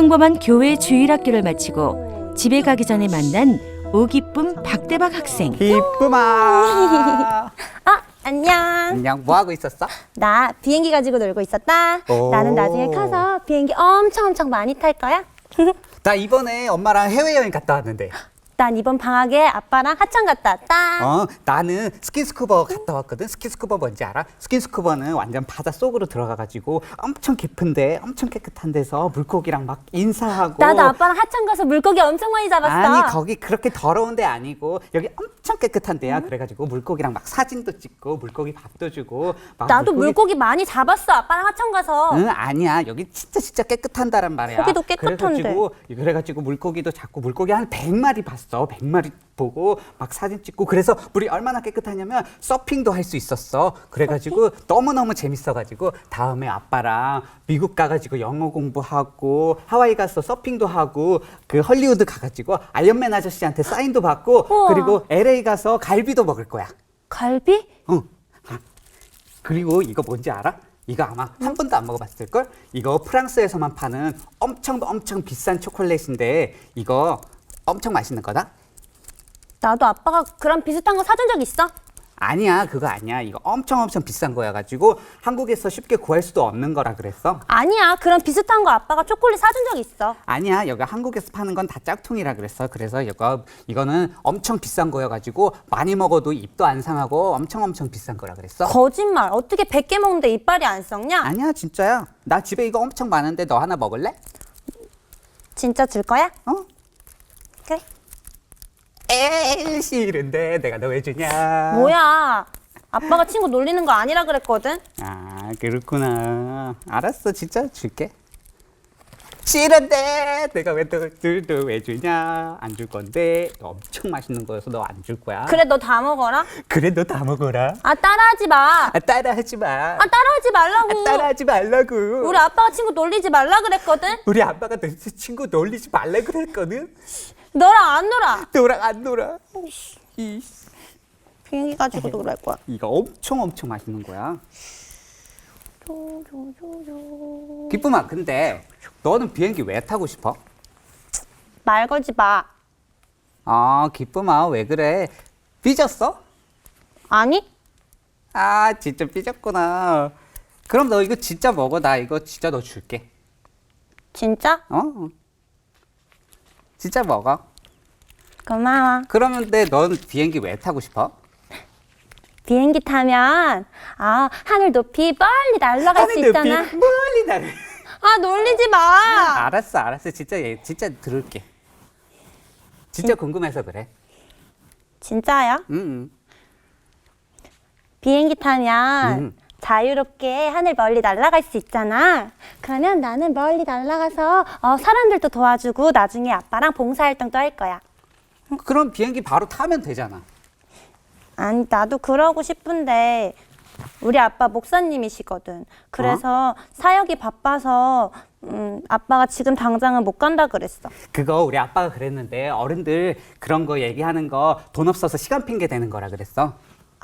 평범한 교회 주일학교를 마치고 집에 가기 전에 만난 오기쁨 박대박 학생. 기쁨아. 안녕. 안녕. 뭐 하고 있었어? 나 비행기 가지고 놀고 있었다. 오. 나는 나중에 커서 비행기 엄청 많이 탈 거야. 나 이번에 엄마랑 해외여행 갔다 왔는데. 난 이번 방학에 아빠랑 하천 갔다 왔다. 나는 스킨스쿠버 갔다 왔거든. 스킨스쿠버 뭔지 알아? 스킨스쿠버는 완전 바다 속으로 들어가가지고 엄청 깊은데 엄청 깨끗한 데서 물고기랑 막 인사하고. 나도 아빠랑 하천 가서 물고기 엄청 많이 잡았어. 아니 거기 그렇게 더러운 데 아니고 여기 엄청 깨끗한 데야. 그래가지고 물고기랑 막 사진도 찍고 물고기 밥도 주고 막 나도 물고기 많이 잡았어. 아빠랑 하천 가서. 응 아니야 여기 진짜 깨끗한다란 말이야. 거기도 깨끗한데. 그래가지고 물고기도 잡고 물고기 한 100마리 봤어. 100마리 보고 막 사진 찍고. 그래서 물이 얼마나 깨끗하냐면 서핑도 할 수 있었어. 그래가지고 너무너무 재밌어가지고 다음에 아빠랑 미국 가가지고 영어 공부하고 하와이 가서 서핑도 하고 그 헐리우드 가가지고 아이언맨 아저씨한테 사인도 받고 우와. 그리고 LA 가서 갈비도 먹을 거야. 갈비? 응. 그리고 이거 뭔지 알아? 이거 아마 한 번도 안 먹어봤을걸? 이거 프랑스에서만 파는 엄청 비싼 초콜릿인데 이거 엄청 맛있는 거다? 나도 아빠가 그런 비슷한 거 사준 적 있어. 아니야 그거 아니야. 이거 엄청 비싼 거야 가지고 한국에서 쉽게 구할 수도 없는 거라 그랬어. 아니야. 그런 비슷한 거 아빠가 초콜릿 사준 적 있어. 아니야 여기 한국에서 파는 건 다 짝퉁이라 그랬어. 그래서 이거는 엄청 비싼 거여 가지고 많이 먹어도 입도 안 상하고 엄청 비싼 거라 그랬어. 거짓말. 어떻게 100개 먹는데 이빨이 안 썩냐? 아니야 진짜야. 나 집에 이거 엄청 많은데 너 하나 먹을래? 진짜 줄 거야? 어? 그래. 에이 싫은데 내가 너 왜 주냐. 뭐야. 아빠가 친구 놀리는 거 아니라 그랬거든. 아 그렇구나. 알았어 진짜 줄게. 싫은데 내가 왜 너 왜 주냐. 안 줄 건데 이거 엄청 맛있는 거여서 너 안 줄 거야. 그래 너 다 먹어라. 그래 너 다 먹어라. 아 따라하지 마. 따라하지 마. 따라하지 말라고. 따라하지 말라고. 우리 아빠가 친구 놀리지 말라 그랬거든. 우리 아빠가 너 친구 놀리지 말라 그랬거든. 너랑 안 놀아. 너랑 안 놀아. 이씨. 비행기 가지고 놀랄 거야. 이거 엄청 맛있는 거야. 기쁨아 근데 너는 비행기 왜 타고 싶어? 말 걸지 마. 아 기쁨아 왜 그래? 삐졌어? 아니? 아 진짜 삐졌구나. 그럼 너 이거 진짜 먹어. 나 이거 진짜 너 줄게. 진짜? 진짜 먹어. 고마워. 그러면 넌 비행기 왜 타고 싶어? 비행기 타면 하늘 높이 멀리 날아갈 수 있잖아. 멀리 날. 놀리지 마. 알았어. 진짜 들을게. 진짜 궁금해서 그래. 진짜요? 응. 비행기 타면 자유롭게 하늘 멀리 날아갈 수 있잖아. 그러면 나는 멀리 날아가서 사람들도 도와주고 나중에 아빠랑 봉사활동도 할 거야. 그럼 비행기 바로 타면 되잖아. 아니 나도 그러고 싶은데 우리 아빠 목사님이시거든. 그래서 사역이 바빠서 아빠가 지금 당장은 못 간다 그랬어. 그거 우리 아빠가 그랬는데 어른들 그런 거 얘기하는 거 돈 없어서 시간 핑계 대는 거라 그랬어.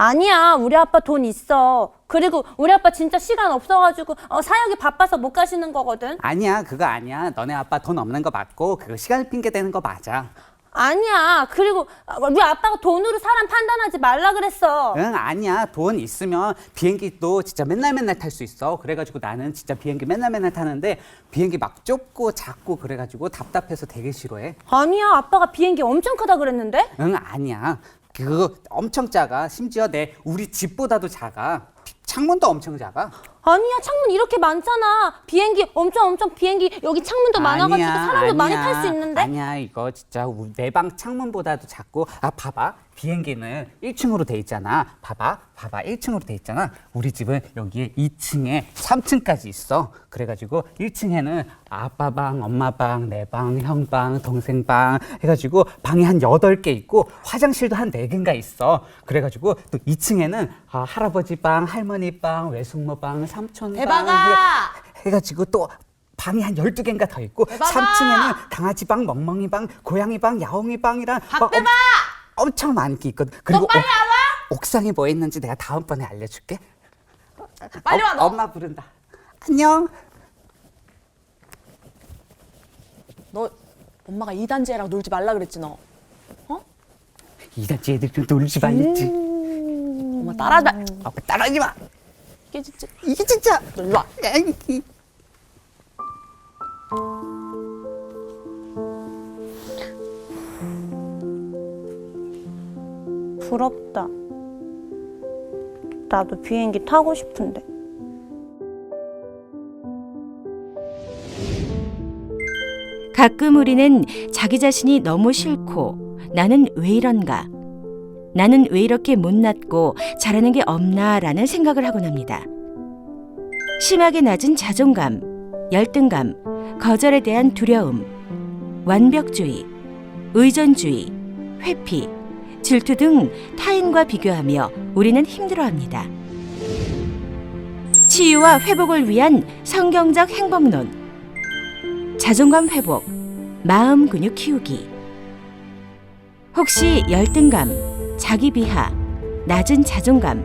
아니야, 우리 아빠 돈 있어. 그리고 우리 아빠 진짜 시간 없어가지고 사역이 바빠서 못 가시는 거거든. 아니야 그거 아니야. 너네 아빠 돈 없는 거 맞고 그거 시간 핑계 대는 거 맞아. 아니야. 그리고 우리 아빠가 돈으로 사람 판단하지 말라 그랬어. 응 아니야. 돈 있으면 비행기도 진짜 맨날 탈 수 있어. 그래가지고 나는 진짜 비행기 맨날 타는데 비행기 막 좁고 작고 그래가지고 답답해서 되게 싫어해. 아니야, 아빠가 비행기 엄청 크다 그랬는데? 응 아니야. 그거 엄청 작아. 심지어 우리 집보다도 작아. 창문도 엄청 작아. 아니야, 창문 이렇게 많잖아. 비행기 엄청 비행기 여기 창문도 많아가지고 사람도 많이 탈 수 있는데. 아니야 이거 진짜 내 방 창문보다도 작고. 봐봐 비행기는 1층으로 돼 있잖아. 봐봐 1층으로 돼 있잖아. 우리 집은 여기에 2층에 3층까지 있어. 그래가지고 1층에는 아빠 방, 엄마 방, 내 방, 형 방, 동생 방 해가지고 방이 한 8개 있고 화장실도 한 4개인가 있어. 그래가지고 또 2층에는 할아버지 방, 할머니 방, 외숙모 방, 삼촌 방 대박아! 해가지고 또 방이 한 12개인가 더 있고. 대박아! 3층에는 강아지 방, 멍멍이 방, 고양이 방, 야옹이 방이랑 박대박! 엄청 많게 있거든. 그리고 너 빨리 와봐! 옥상에 뭐 있는지 내가 다음번에 알려줄게. 빨리 와, 너. 엄마 부른다. 안녕. 너 엄마가 이단지 애랑 놀지 말라 그랬지 너. 어? 이단지 애들 좀 놀지 말랬지. 엄마 따라다. 아빠 따라하지 마. 이게 진짜. 너 일로 와. 에이. 부럽다. 나도 비행기 타고 싶은데. 가끔 우리는 자기 자신이 너무 싫고 나는 왜 이런가? 나는 왜 이렇게 못났고 잘하는 게 없나? 라는 생각을 하곤 합니다. 심하게 낮은 자존감, 열등감, 거절에 대한 두려움, 완벽주의, 의존주의, 회피, 질투 등 타인과 비교하며 우리는 힘들어합니다. 치유와 회복을 위한 성경적 행복론, 자존감 회복, 마음 근육 키우기. 혹시 열등감, 자기 비하, 낮은 자존감,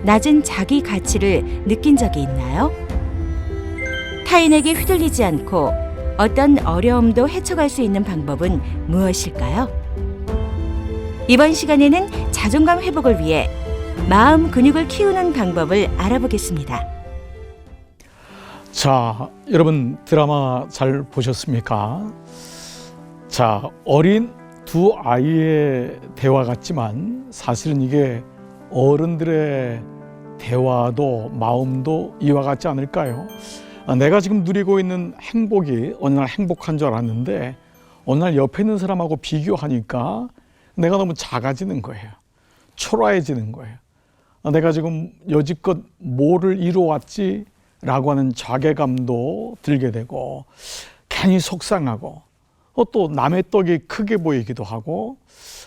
낮은 자기 가치를 느낀 적이 있나요? 타인에게 휘둘리지 않고 어떤 어려움도 헤쳐갈 수 있는 방법은 무엇일까요? 이번 시간에는 자존감 회복을 위해 마음 근육을 키우는 방법을 알아보겠습니다. 자, 여러분 드라마 잘 보셨습니까? 자, 어린 두 아이의 대화 같지만 사실은 이게 어른들의 대화도 마음도 이와 같지 않을까요? 내가 지금 누리고 있는 행복이 어느 날 행복한 줄 알았는데 어느 날 옆에 있는 사람하고 비교하니까 내가 너무 작아지는 거예요. 초라해지는 거예요. 내가 지금 여지껏 뭐를 이루어왔지? 라고 하는 자괴감도 들게 되고 괜히 속상하고 또 남의 떡이 크게 보이기도 하고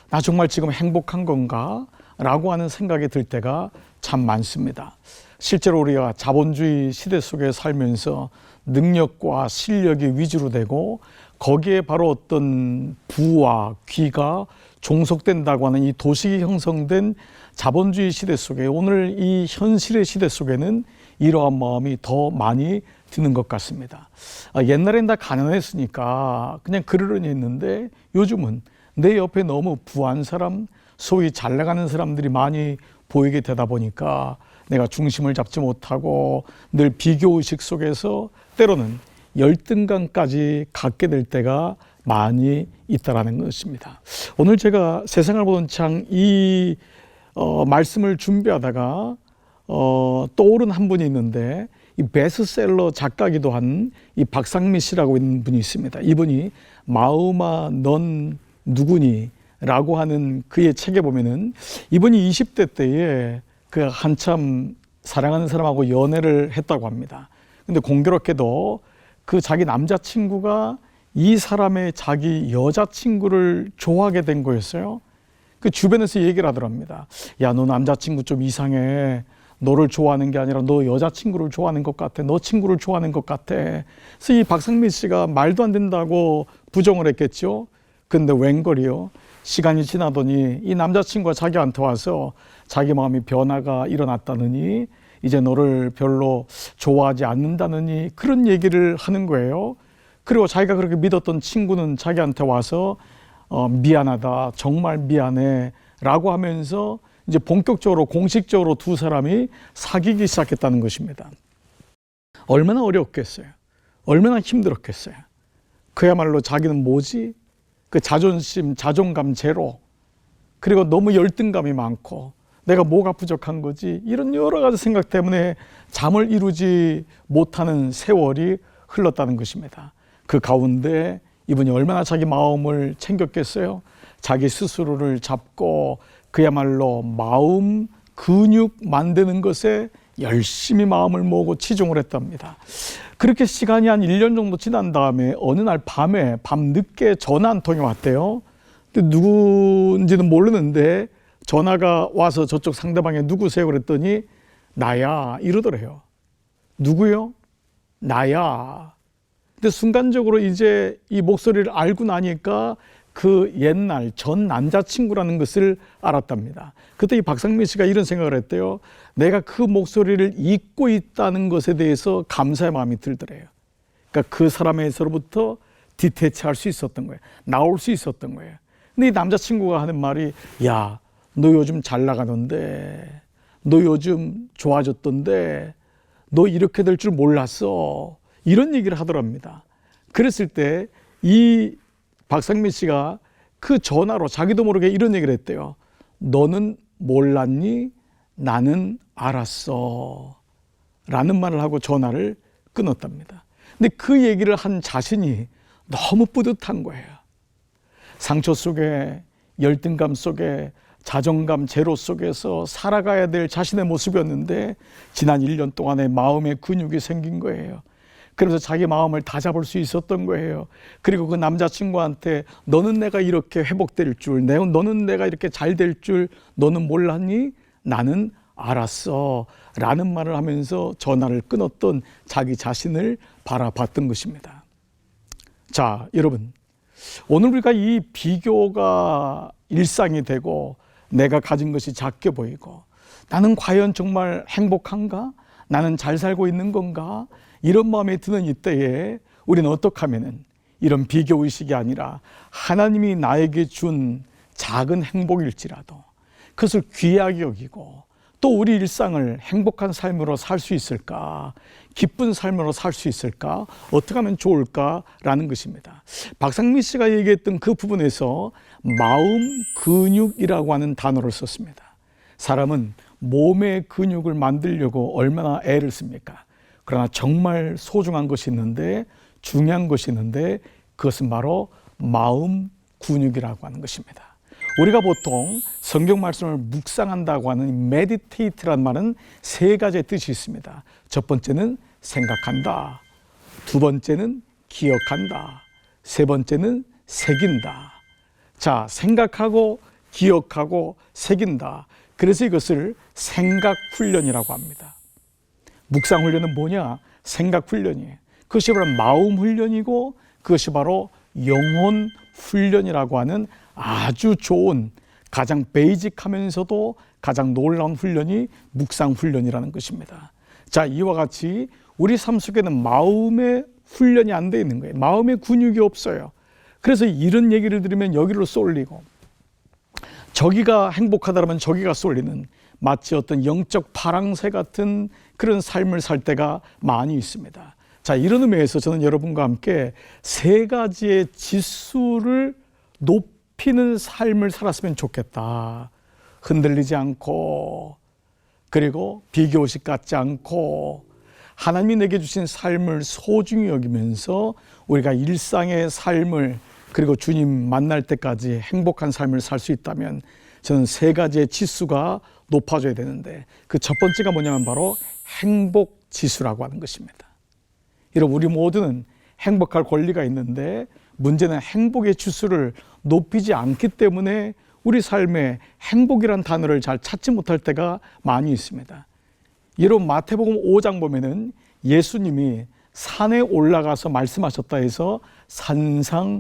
나 정말 지금 행복한 건가? 라고 하는 생각이 들 때가 참 많습니다. 실제로 우리가 자본주의 시대 속에 살면서 능력과 실력이 위주로 되고 거기에 바로 어떤 부와 귀가 종속된다고 하는 이 도식이 형성된 자본주의 시대 속에 오늘 이 현실의 시대 속에는 이러한 마음이 더 많이 드는 것 같습니다. 옛날엔 다 가난했으니까 그냥 그러려니 했는데 요즘은 내 옆에 너무 부한 사람, 소위 잘 나가는 사람들이 많이 보이게 되다 보니까 내가 중심을 잡지 못하고 늘 비교의식 속에서 때로는 열등감까지 갖게 될 때가 많이 있다라는 것입니다. 오늘 제가 세상을 보는 창 이 말씀을 준비하다가 떠오른 한 분이 있는데 이 베스트셀러 작가기도 한 이 박상미 씨라고 있는 분이 있습니다. 이분이 마음아 넌 누구니? 라고 하는 그의 책에 보면은 이분이 20대 때에 그 한참 사랑하는 사람하고 연애를 했다고 합니다. 근데 공교롭게도 그 자기 남자친구가 이 사람의 자기 여자친구를 좋아하게 된 거였어요. 그 주변에서 얘기를 하더랍니다. 야, 너 남자친구 좀 이상해. 너를 좋아하는 게 아니라 너 여자친구를 좋아하는 것 같아. 너 친구를 좋아하는 것 같아. 그래서 이 박상민 씨가 말도 안 된다고 부정을 했겠죠. 근데 웬걸이요. 시간이 지나더니 이 남자친구가 자기한테 와서 자기 마음이 변화가 일어났다느니 이제 너를 별로 좋아하지 않는다느니 그런 얘기를 하는 거예요. 그리고 자기가 그렇게 믿었던 친구는 자기한테 와서 미안하다, 정말 미안해 라고 하면서 이제 본격적으로 공식적으로 두 사람이 사귀기 시작했다는 것입니다. 얼마나 어려웠겠어요. 얼마나 힘들었겠어요. 그야말로 자기는 뭐지? 그 자존심, 자존감 제로, 그리고 너무 열등감이 많고 내가 뭐가 부족한 거지? 이런 여러 가지 생각 때문에 잠을 이루지 못하는 세월이 흘렀다는 것입니다. 그 가운데 이분이 얼마나 자기 마음을 챙겼겠어요? 자기 스스로를 잡고 그야말로 마음 근육 만드는 것에 열심히 마음을 모으고 치중을 했답니다. 그렇게 시간이 한 1년 정도 지난 다음에 어느 날 밤에 밤늦게 전화 한 통이 왔대요. 근데 누군지는 모르는데 전화가 와서 저쪽 상대방이 누구세요? 그랬더니 나야 이러더래요. 누구요? 나야. 근데 순간적으로 이제 이 목소리를 알고 나니까 그 옛날 전 남자친구라는 것을 알았답니다. 그때 이 박상민 씨가 이런 생각을 했대요. 내가 그 목소리를 잊고 있다는 것에 대해서 감사의 마음이 들더래요. 그러니까 그 사람에서로부터 디태치할 수 있었던 거예요. 나올 수 있었던 거예요. 근데 이 남자친구가 하는 말이, 야, 너 요즘 잘 나가던데, 너 요즘 좋아졌던데, 너 이렇게 될 줄 몰랐어. 이런 얘기를 하더랍니다. 그랬을 때 이 박상민 씨가 그 전화로 자기도 모르게 이런 얘기를 했대요. 너는 몰랐니? 나는 알았어. 라는 말을 하고 전화를 끊었답니다. 근데 그 얘기를 한 자신이 너무 뿌듯한 거예요. 상처 속에, 열등감 속에, 자존감 제로 속에서 살아가야 될 자신의 모습이었는데 지난 1년 동안에 마음의 근육이 생긴 거예요. 그래서 자기 마음을 다잡을 수 있었던 거예요. 그리고 그 남자친구한테 너는 내가 이렇게 회복될 줄, 너는 내가 이렇게 잘 될 줄 너는 몰랐니? 나는 알았어. 라는 말을 하면서 전화를 끊었던 자기 자신을 바라봤던 것입니다. 자, 여러분, 오늘 우리가 이 비교가 일상이 되고 내가 가진 것이 작게 보이고 나는 과연 정말 행복한가? 나는 잘 살고 있는 건가? 이런 마음이 드는 이때에 우리는 어떻게 하면은 이런 비교의식이 아니라 하나님이 나에게 준 작은 행복일지라도 그것을 귀하게 여기고 또 우리 일상을 행복한 삶으로 살 수 있을까? 기쁜 삶으로 살 수 있을까? 어떻게 하면 좋을까라는 것입니다. 박상민 씨가 얘기했던 그 부분에서 마음 근육이라고 하는 단어를 썼습니다. 사람은 몸의 근육을 만들려고 얼마나 애를 씁니까? 그러나 정말 소중한 것이 있는데, 중요한 것이 있는데 그것은 바로 마음 근육이라고 하는 것입니다. 우리가 보통 성경 말씀을 묵상한다고 하는 메디테이트란 말은 세 가지의 뜻이 있습니다. 첫 번째는 생각한다, 두 번째는 기억한다, 세 번째는 새긴다. 자, 생각하고 기억하고 새긴다. 그래서 이것을 생각훈련이라고 합니다. 묵상훈련은 뭐냐? 생각훈련이에요. 그것이 바로 마음훈련이고 그것이 바로 영혼훈련이라고 하는 아주 좋은, 가장 베이직하면서도 가장 놀라운 훈련이 묵상훈련이라는 것입니다. 자, 이와 같이 우리 삶 속에는 마음의 훈련이 안 돼 있는 거예요. 마음의 근육이 없어요. 그래서 이런 얘기를 들으면 여기로 쏠리고 저기가 행복하다면 저기가 쏠리는, 마치 어떤 영적 파랑새 같은 그런 삶을 살 때가 많이 있습니다. 자, 이런 의미에서 저는 여러분과 함께 세 가지의 지수를 높이는 삶을 살았으면 좋겠다. 흔들리지 않고, 그리고 비교의식 갖지 않고, 하나님이 내게 주신 삶을 소중히 여기면서 우리가 일상의 삶을, 그리고 주님 만날 때까지 행복한 삶을 살 수 있다면 저는 세 가지의 지수가 높아져야 되는데, 그 첫 번째가 뭐냐면 바로 행복 지수라고 하는 것입니다. 여러분, 우리 모두는 행복할 권리가 있는데 문제는 행복의 지수를 높이지 않기 때문에 우리 삶에 행복이란 단어를 잘 찾지 못할 때가 많이 있습니다. 여러분, 마태복음 5장 보면은 예수님이 산에 올라가서 말씀하셨다 해서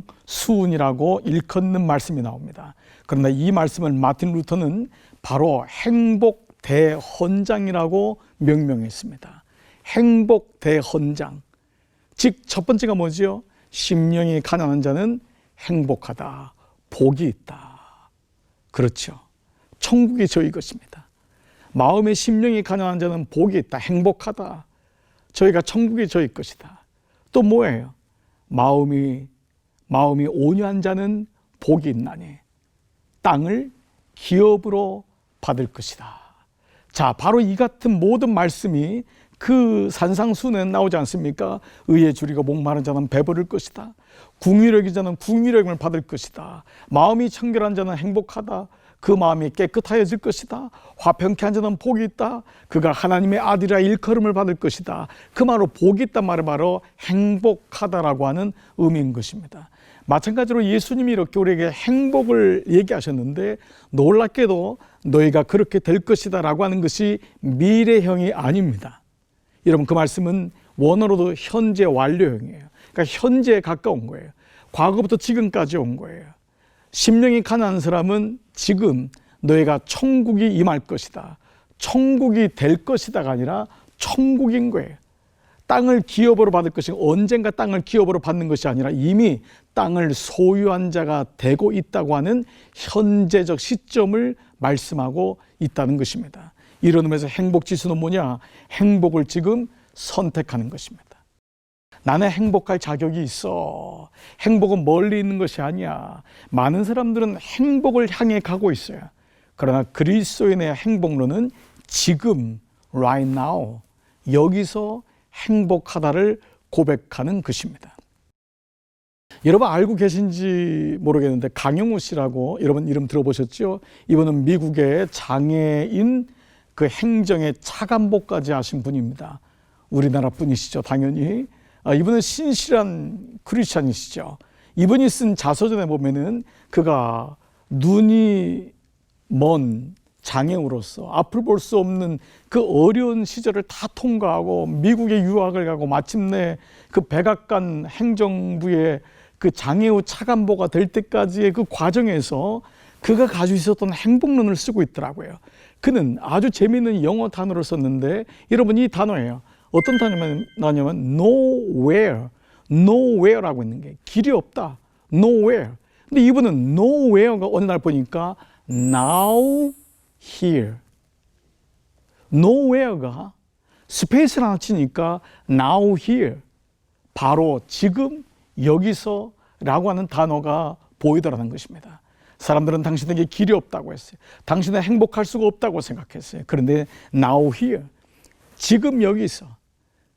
산상수훈이라고 일컫는 말씀이 나옵니다. 그런데 이 말씀을 마틴 루터는 바로 행복 대헌장이라고 명명했습니다. 행복 대헌장. 즉, 첫 번째가 뭐지요? 심령이 가난한 자는 행복하다, 복이 있다. 그렇죠. 천국이 저희 것입니다. 마음의 심령이 가난한 자는 복이 있다, 행복하다. 저희가 천국이 저희 것이다. 또 뭐예요? 마음이 온유한 자는 복이 있나니 땅을 기업으로 받을 것이다. 자, 바로 이 같은 모든 말씀이 그 산상수훈에 나오지 않습니까? 의에 줄이고 목마른 자는 배부를 것이다. 궁유력이 자는 궁유력을 받을 것이다. 마음이 청결한 자는 행복하다. 그 마음이 깨끗하여질 것이다. 화평케 한 자는 복이 있다. 그가 하나님의 아들이라 일컬음을 받을 것이다. 그 말로 복이 있단 말은 바로 행복하다라고 하는 의미인 것입니다. 마찬가지로 예수님이 이렇게 우리에게 행복을 얘기하셨는데, 놀랍게도 너희가 그렇게 될 것이다 라고 하는 것이 미래형이 아닙니다. 여러분, 그 말씀은 원어로도 현재 완료형이에요. 그러니까 현재에 가까운 거예요. 과거부터 지금까지 온 거예요. 심령이 가난한 사람은 지금 너희가 천국이 임할 것이다, 천국이 될 것이다가 아니라 천국인 거예요. 땅을 기업으로 받을 것이 언젠가 땅을 기업으로 받는 것이 아니라 이미 땅을 소유한 자가 되고 있다고 하는 현재적 시점을 말씀하고 있다는 것입니다. 이런 의미에서 행복지수는 뭐냐? 행복을 지금 선택하는 것입니다. 나는 행복할 자격이 있어. 행복은 멀리 있는 것이 아니야. 많은 사람들은 행복을 향해 가고 있어요. 그러나 그리스도인의 행복론은 지금, right now, 여기서 행복하다를 고백하는 것입니다. 여러분 알고 계신지 모르겠는데 강영우 씨라고 여러분 이름 들어보셨죠? 이분은 미국의 장애인 그 행정의 차관보까지 하신 분입니다. 우리나라 분이시죠, 당연히. 이분은 신실한 크리스찬이시죠. 이분이 쓴 자서전에 보면은 그가 눈이 먼 장애우로서 앞을 볼 수 없는 그 어려운 시절을 다 통과하고 미국에 유학을 가고 마침내 그 백악관 행정부의 그 장애우 차관보가 될 때까지의 그 과정에서 그가 가지고 있었던 행복론을 쓰고 있더라고요. 그는 아주 재미있는 영어 단어를 썼는데 여러분 이 단어예요. 어떤 단어냐면 nowhere, nowhere라고 있는 게 길이 없다. nowhere. 근데 이분은 nowhere가 어느 날 보니까 now here. nowhere가 스페이스를 하나 치니까 now here. 바로 지금 여기서 라고 하는 단어가 보이더라는 것입니다. 사람들은 당신에게 길이 없다고 했어요. 당신은 행복할 수가 없다고 생각했어요. 그런데 now here. 지금 여기서.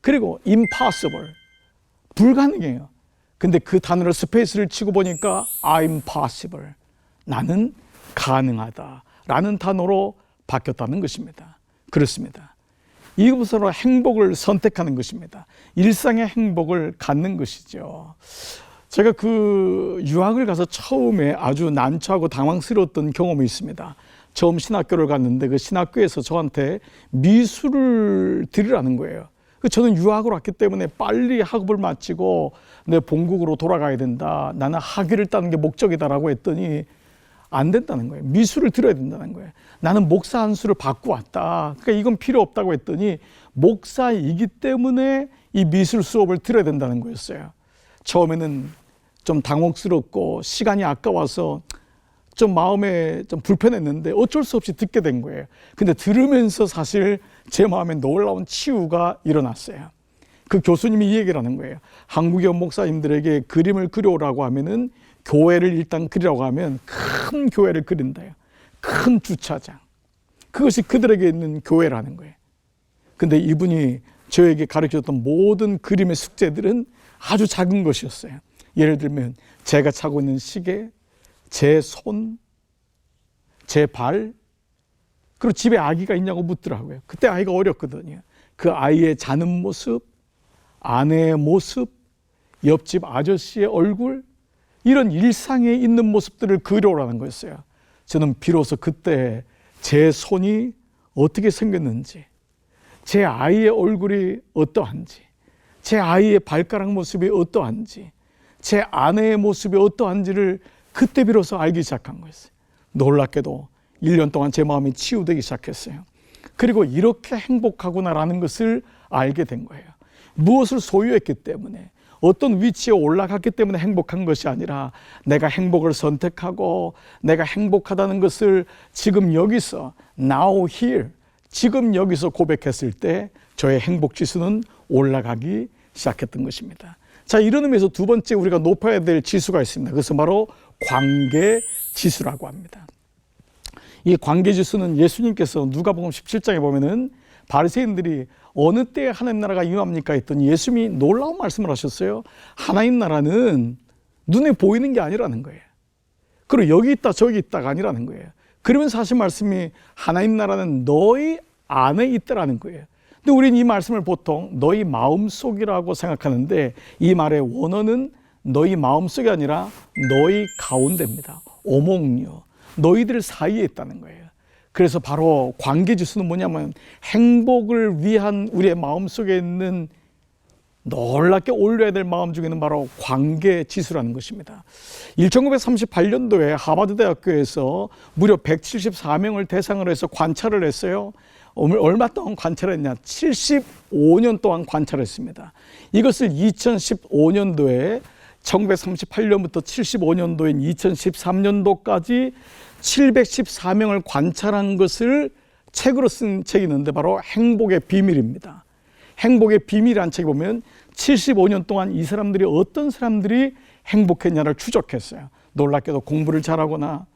그리고 impossible. 불가능해요. 근데 그 단어를 스페이스를 치고 보니까 I'm possible. 나는 가능하다. 라는 단어로 바뀌었다는 것입니다. 그렇습니다. 이것으로 행복을 선택하는 것입니다. 일상의 행복을 갖는 것이죠. 제가 그 유학을 가서 처음에 아주 난처하고 당황스러웠던 경험이 있습니다. 처음 신학교를 갔는데 그 신학교에서 저한테 미술을 드리라는 거예요. 저는 유학을 왔기 때문에 빨리 학업을 마치고 내 본국으로 돌아가야 된다. 나는 학위를 따는 게 목적이다라고 했더니 안 된다는 거예요. 미술을 들어야 된다는 거예요. 나는 목사 한 수를 받고 왔다. 그러니까 이건 필요 없다고 했더니 목사이기 때문에 이 미술 수업을 들어야 된다는 거였어요. 처음에는 좀 당혹스럽고 시간이 아까워서 좀 마음에 좀 불편했는데 어쩔 수 없이 듣게 된 거예요. 근데 들으면서 사실 제 마음에 놀라운 치유가 일어났어요. 그 교수님이 이 얘기를 하는 거예요. 한국의 목사님들에게 그림을 그려오라고 하면은 교회를 일단 그리라고 하면 큰 교회를 그린다요. 큰 주차장. 그것이 그들에게 있는 교회라는 거예요. 근데 이분이 저에게 가르쳐줬던 모든 그림의 숙제들은 아주 작은 것이었어요. 예를 들면 제가 차고 있는 시계, 제 손, 제 발, 그리고 집에 아기가 있냐고 묻더라고요. 그때 아이가 어렸거든요. 그 아이의 자는 모습, 아내의 모습, 옆집 아저씨의 얼굴, 이런 일상에 있는 모습들을 그려오라는 거였어요. 저는 비로소 그때 제 손이 어떻게 생겼는지, 제 아이의 얼굴이 어떠한지, 제 아이의 발가락 모습이 어떠한지, 제 아내의 모습이 어떠한지를 그때 비로소 알기 시작한 거였어요. 놀랍게도 1년 동안 제 마음이 치유되기 시작했어요. 그리고 이렇게 행복하구나라는 것을 알게 된 거예요. 무엇을 소유했기 때문에, 어떤 위치에 올라갔기 때문에 행복한 것이 아니라 내가 행복을 선택하고 내가 행복하다는 것을 지금 여기서 now here, 지금 여기서 고백했을 때 저의 행복 지수는 올라가기 시작했던 것입니다. 자, 이런 의미에서 두 번째 우리가 높아야 될 지수가 있습니다. 그것은 바로 관계 지수라고 합니다. 이 관계 지수는 예수님께서 누가복음 17장에 보면은 바리새인들이 어느 때에 하나님 나라가 임합니까 했더니 예수님이 놀라운 말씀을 하셨어요. 하나님 나라는 눈에 보이는 게 아니라는 거예요. 그리고 여기 있다 저기 있다가 아니라는 거예요. 그러면서 하신 말씀이 하나님 나라는 너희 안에 있다라는 거예요. 근데 우리는 이 말씀을 보통 너희 마음속이라고 생각하는데 이 말의 원어는 너희 마음속이 아니라 너희 가운데입니다. 오목류, 너희들 사이에 있다는 거예요. 그래서 바로 관계지수는 뭐냐면 행복을 위한 우리의 마음속에 있는 놀랍게 올려야 될 마음 중에는 바로 관계지수라는 것입니다. 1938년도에 하버드 대학교에서 무려 174명을 대상으로 해서 관찰을 했어요. 얼마 동안 관찰했냐? 75년 동안 관찰했습니다. 이것을 2015년도에 1938년부터 75년도인 2013년도까지 714명을 관찰한 것을 책으로 쓴 책이 있는데 바로 행복의 비밀입니다. 행복의 비밀이라는 책에 보면 75년 동안 이 사람들이 어떤 사람들이 행복했냐를 추적했어요. 놀랍게도 공부를 잘하거나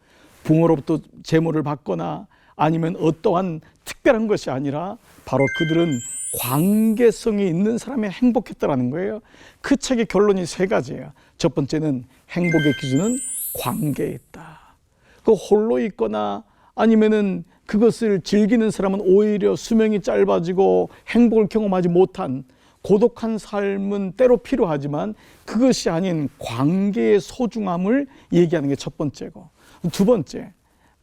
부모로부터 재물을 받거나 아니면 어떠한 특별한 것이 아니라 바로 그들은 관계성이 있는 사람이 행복했다라는 거예요. 그 책의 결론이 세 가지예요. 첫 번째는 행복의 기준은 관계에 있다. 그 홀로 있거나 아니면은 그것을 즐기는 사람은 오히려 수명이 짧아지고 행복을 경험하지 못한 고독한 삶은 때로 필요하지만 그것이 아닌 관계의 소중함을 얘기하는 게 첫 번째고, 두 번째,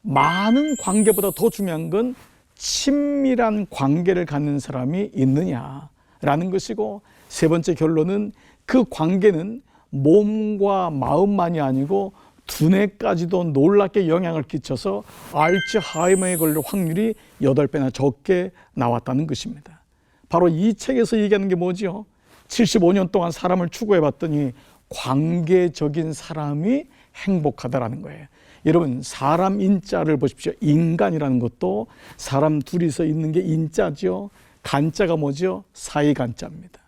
많은 관계보다 더 중요한 건 친밀한 관계를 갖는 사람이 있느냐라는 것이고, 세 번째 결론은 그 관계는 몸과 마음만이 아니고 두뇌까지도 놀랍게 영향을 끼쳐서 알츠하이머에 걸릴 확률이 8배나 적게 나왔다는 것입니다. 바로 이 책에서 얘기하는 게 뭐지요? 75년 동안 사람을 추구해 봤더니 관계적인 사람이 행복하다라는 거예요. 여러분, 사람 인자를 보십시오. 인간이라는 것도 사람 둘이서 있는 게 인자죠. 간자가 뭐죠? 사이간자입니다.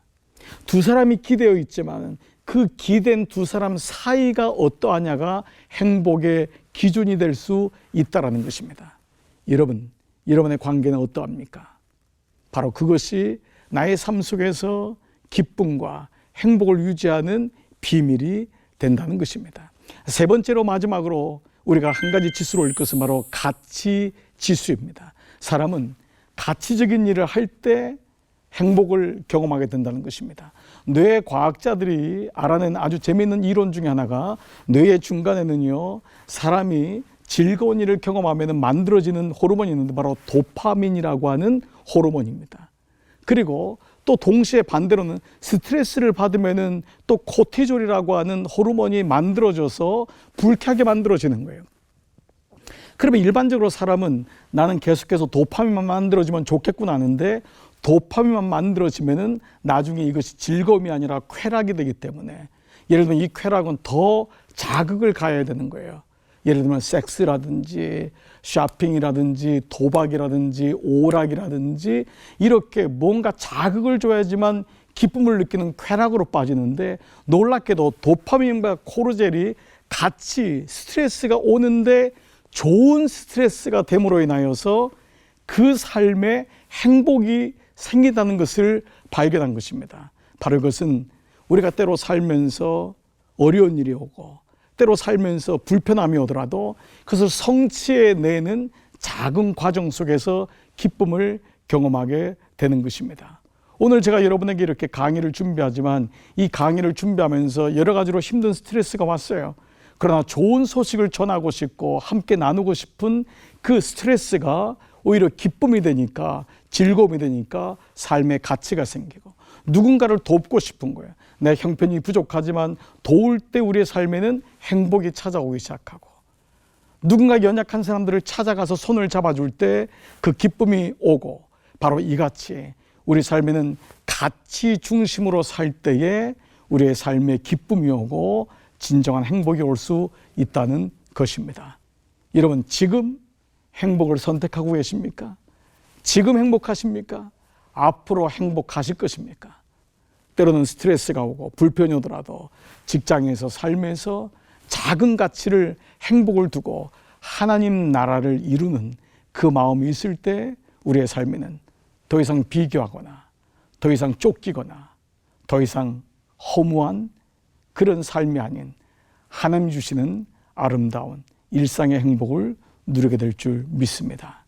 두 사람이 기대어 있지만 그 기댄 두 사람 사이가 어떠하냐가 행복의 기준이 될 수 있다는 것입니다. 여러분의 관계는 어떠합니까? 바로 그것이 나의 삶 속에서 기쁨과 행복을 유지하는 비밀이 된다는 것입니다. 세 번째로 마지막으로 우리가 한 가지 지수로 올 것은 바로 가치 지수입니다. 사람은 가치적인 일을 할 때 행복을 경험하게 된다는 것입니다. 뇌 과학자들이 알아낸 아주 재미있는 이론 중에 하나가 뇌의 중간에는요, 사람이 즐거운 일을 경험하면 만들어지는 호르몬이 있는데 바로 도파민이라고 하는 호르몬입니다. 그리고 또 동시에 반대로는 스트레스를 받으면은 또 코티졸이라고 하는 호르몬이 만들어져서 불쾌하게 만들어지는 거예요. 그러면 일반적으로 사람은 나는 계속해서 도파민만 만들어지면 좋겠구나 하는데 도파민만 만들어지면은 나중에 이것이 즐거움이 아니라 쾌락이 되기 때문에, 예를 들면 이 쾌락은 더 자극을 가해야 되는 거예요. 예를 들면 섹스라든지 쇼핑이라든지 도박이라든지 오락이라든지 이렇게 뭔가 자극을 줘야지만 기쁨을 느끼는 쾌락으로 빠지는데, 놀랍게도 도파민과 코르젤이 같이 스트레스가 오는데 좋은 스트레스가 됨으로 인하여서 그 삶에 행복이 생긴다는 것을 발견한 것입니다. 바로 그것은 우리가 때로 살면서 어려운 일이 오고 때로 살면서 불편함이 오더라도 그것을 성취해내는 작은 과정 속에서 기쁨을 경험하게 되는 것입니다. 오늘 제가 여러분에게 이렇게 강의를 준비하지만 이 강의를 준비하면서 여러 가지로 힘든 스트레스가 왔어요. 그러나 좋은 소식을 전하고 싶고 함께 나누고 싶은 그 스트레스가 오히려 기쁨이 되니까, 즐거움이 되니까 삶의 가치가 생기고 누군가를 돕고 싶은 거예요. 내 형편이 부족하지만 도울 때 우리의 삶에는 행복이 찾아오기 시작하고, 누군가 연약한 사람들을 찾아가서 손을 잡아줄 때 그 기쁨이 오고, 바로 이같이 우리 삶에는 가치 중심으로 살 때에 우리의 삶에 기쁨이 오고 진정한 행복이 올 수 있다는 것입니다. 여러분, 지금 행복을 선택하고 계십니까? 지금 행복하십니까? 앞으로 행복하실 것입니까? 때로는 스트레스가 오고 불편이 오더라도 직장에서, 삶에서 작은 가치를, 행복을 두고 하나님 나라를 이루는 그 마음이 있을 때 우리의 삶에는 더 이상 비교하거나 더 이상 쫓기거나 더 이상 허무한 그런 삶이 아닌 하나님 주시는 아름다운 일상의 행복을 누리게 될 줄 믿습니다.